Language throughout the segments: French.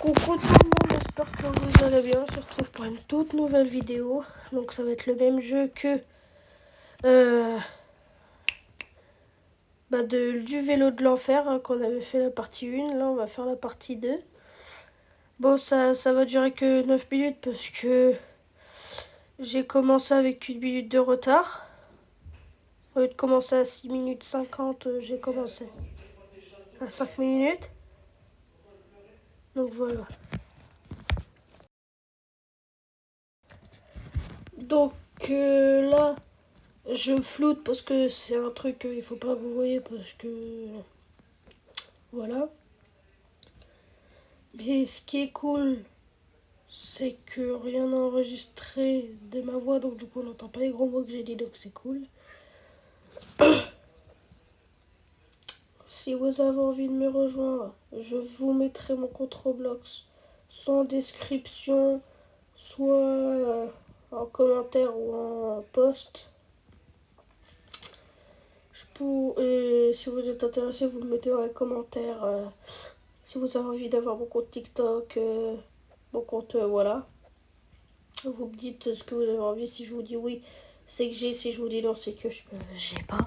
Coucou tout le monde, j'espère que vous allez bien. On se retrouve pour une toute nouvelle vidéo. Donc ça va être le même jeu que du vélo de l'enfer hein, qu'on avait fait la partie 1. Là on va faire la partie 2. Bon ça va durer que 9 minutes parce que j'ai commencé avec 1 minute de retard. Au lieu de commencer à 6 minutes 50, j'ai commencé à 5 minutes. Donc voilà. Donc là, je floute parce que c'est un truc il faut pas vous voyez parce que voilà. Mais ce qui est cool, c'est que rien n'a enregistré de ma voix, donc du coup on n'entend pas les gros mots que j'ai dit, donc c'est cool. Si vous avez envie de me rejoindre, je vous mettrai mon compte Roblox soit en description, soit en commentaire ou en post. Et si vous êtes intéressé, vous le mettez dans les commentaires. Si vous avez envie d'avoir mon compte TikTok, mon compte, voilà. Vous me dites ce que vous avez envie. Si je vous dis oui, c'est que j'ai. Si je vous dis non, c'est que j'ai pas.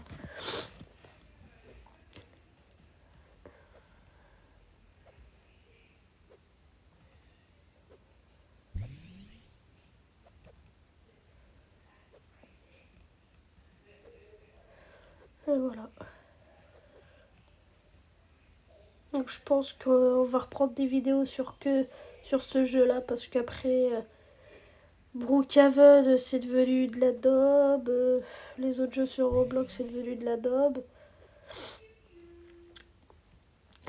Et voilà. Donc je pense qu'on va reprendre des vidéos sur ce jeu-là parce qu'après Brookhaven c'est devenu de la daube. Les autres jeux sur Roblox c'est devenu de la daube.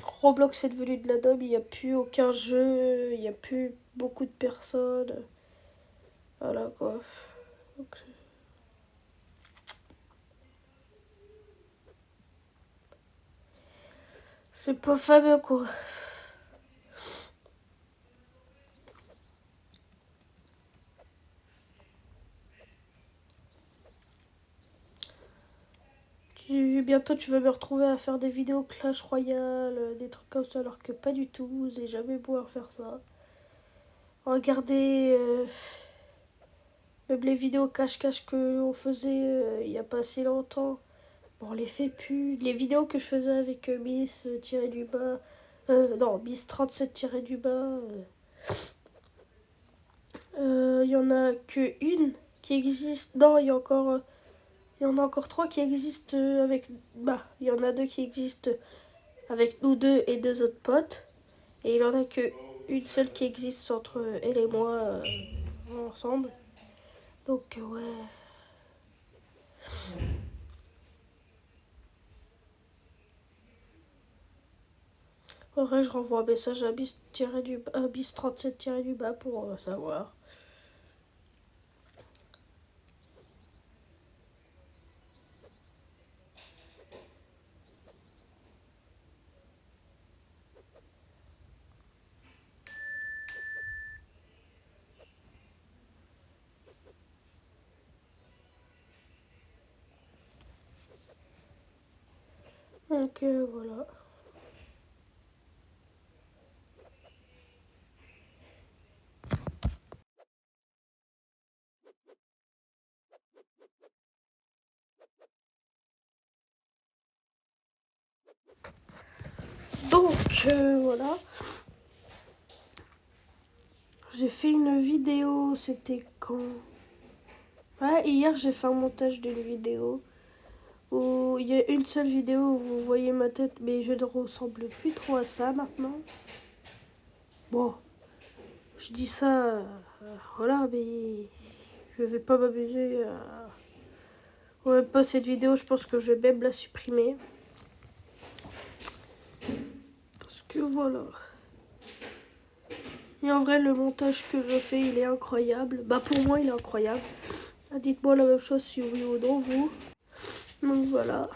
Roblox c'est devenu de la daube, il n'y a plus aucun jeu, il n'y a plus beaucoup de personnes. Voilà quoi. Donc, c'est pas fameux quoi. Bientôt tu vas me retrouver à faire des vidéos Clash Royale, des trucs comme ça, alors que pas du tout, j'ai jamais pouvoir faire ça. Regardez même les vidéos cache-cache qu'on faisait il y a pas si longtemps. Bon, on les fait plus. Les vidéos que je faisais avec Miss tiré du bas, non, Miss 37 tiré du bas, il y en a que une qui existe. Non, il y en a encore 3 qui existent avec. Bah, il y en a 2 qui existent avec nous deux et 2 autres potes. Et il en a que une seule qui existe entre elle et moi ensemble. Donc ouais. En vrai, je renvoie un message à bis 37 du bas pour savoir. Donc voilà. Donc voilà. J'ai fait une vidéo, c'était quand? Ouais, hier j'ai fait un montage d'une vidéo où il y a une seule vidéo où vous voyez ma tête, mais je ne ressemble plus trop à ça maintenant. Bon, je dis ça, voilà, mais je vais pas m'amuser à... Ouais, pas cette vidéo, je pense que je vais même la supprimer. Parce que voilà. Et en vrai, le montage que je fais, il est incroyable. Bah pour moi, il est incroyable. Dites-moi la même chose si oui ou non, vous. Donc voilà.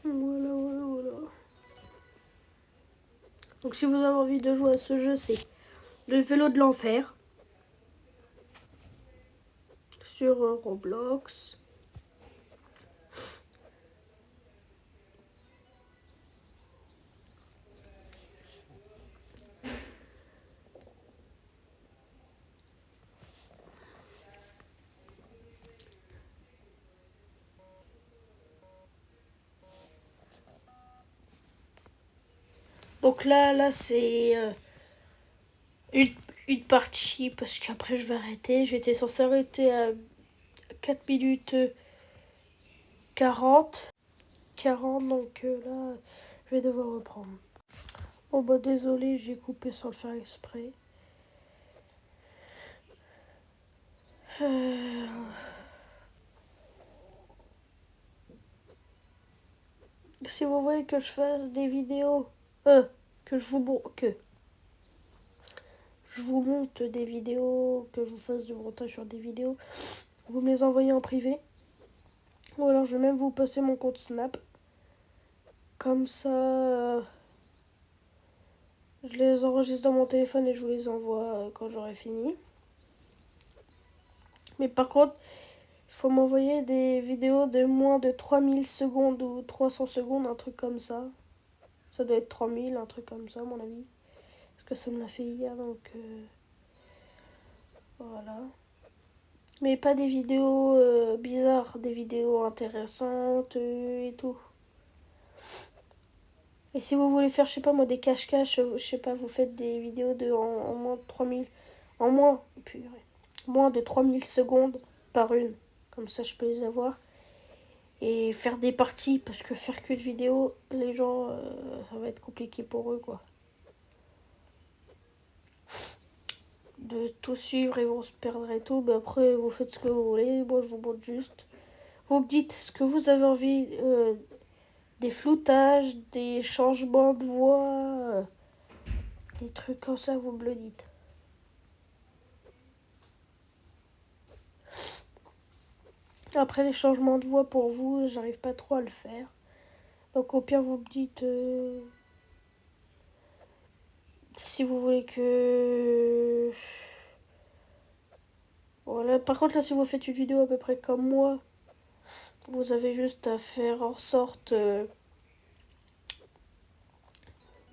Voilà. Donc si vous avez envie de jouer à ce jeu, c'est le vélo de l'enfer. Sur Roblox. Donc là c'est une partie parce qu'après je vais arrêter. J'étais censée arrêter à 4 minutes 40. Donc là je vais devoir reprendre. Bon bah désolé, j'ai coupé sans le faire exprès. Si vous voulez que je fasse des vidéos, que je vous monte des vidéos, que je vous fasse du montage sur des vidéos, vous me les envoyez en privé. Ou alors je vais même vous passer mon compte Snap. Comme ça, je les enregistre dans mon téléphone et je vous les envoie quand j'aurai fini. Mais par contre, il faut m'envoyer des vidéos de moins de 3000 secondes ou 300 secondes, un truc comme ça. Ça doit être 3000, un truc comme ça à mon avis. Parce que ça me l'a fait hier, donc voilà. Mais pas des vidéos bizarres, des vidéos intéressantes et tout. Et si vous voulez faire, je sais pas moi, des cache-cache, je sais pas, vous faites des vidéos de en moins de 3000, en moins, purée, moins de 3000 secondes par une. Comme ça, je peux les avoir. Et faire des parties, parce que faire qu'une vidéo, les gens, ça va être compliqué pour eux, quoi. De tout suivre, ils vont se perdre et tout. Mais après, vous faites ce que vous voulez. Moi, je vous montre juste. Vous me dites ce que vous avez envie, des floutages, des changements de voix, des trucs comme ça, vous me le dites. Après, les changements de voix pour vous, j'arrive pas trop à le faire. Donc au pire, vous me dites si vous voulez que... Voilà. Par contre, là, si vous faites une vidéo à peu près comme moi, vous avez juste à faire en sorte de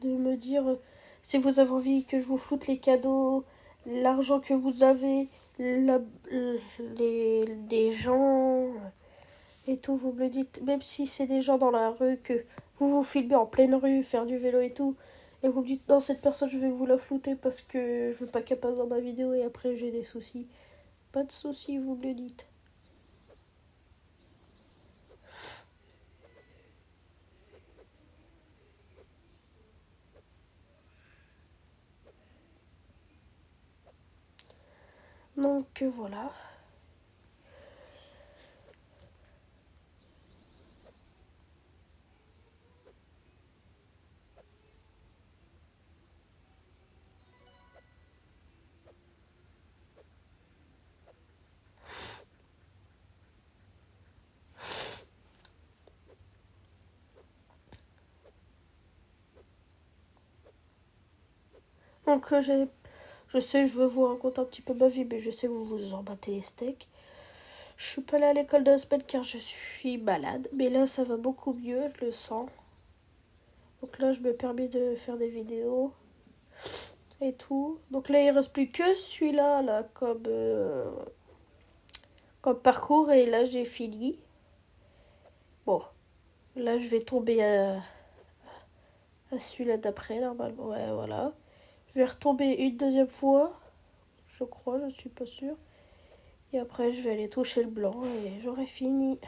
me dire si vous avez envie que je vous foute les cadeaux, l'argent que vous avez, les gens et tout, vous me le dites. Même si c'est des gens dans la rue, que vous vous filmez en pleine rue, faire du vélo et tout, et vous me dites non, cette personne, je vais vous la flouter parce que je veux pas qu'elle passe dans ma vidéo et après j'ai des soucis. Pas de soucis, vous me le dites. Donc voilà. Donc je sais, je veux vous raconter un petit peu ma vie, mais je sais que vous vous en battez les steaks. Je suis pas allée à l'école de la semaine car je suis malade, mais là ça va beaucoup mieux, je le sens. Donc là je me permets de faire des vidéos et tout. Donc là il reste plus que celui-là là, comme parcours et là j'ai fini. Bon, là je vais tomber à celui-là d'après normalement, ouais voilà. Je vais retomber une deuxième fois, je crois, je suis pas sûre. Et après je vais aller toucher le blanc et j'aurai fini.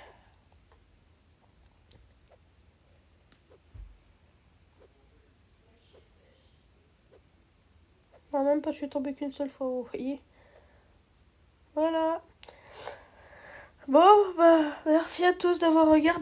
Non, même pas, je suis tombée qu'une seule fois, vous voyez. Voilà. Bon, bah, merci à tous d'avoir regardé.